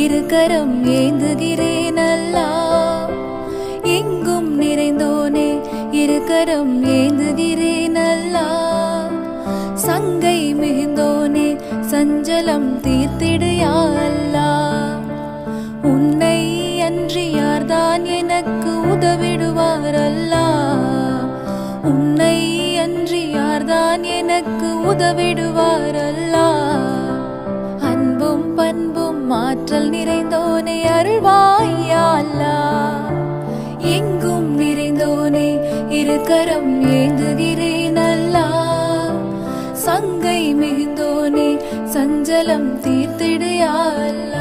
இருகரம் ஏந்துகிறேன் அல்லா. எங்கும் நிறைந்தோனே இருகரம் ஏந்துகிறேன் அல்லா. சங்கை மிகுந்தோனே சஞ்சலம் தீர்த்திடு யா அல்லாஹ். உன்னை அன்றி யார்தான் எனக்கு உதவிடுவார் அல்லாஹ். உன்னை அன்றி யார்தான் எனக்கு உதவிடுவார் அல்லாஹ். அன்பும் பண்பும் ஆற்றல் நிறைந்தோனே அருள்வாய் யா அல்லாஹ். எங்கும் நிறைந்தோனே இருகரம் ஏந்துகிறேன் அல்லாஹ். சங்கை மிகுந்தோனே சஞ்சலம் தீர்த்திடு யா அல்லாஹ்.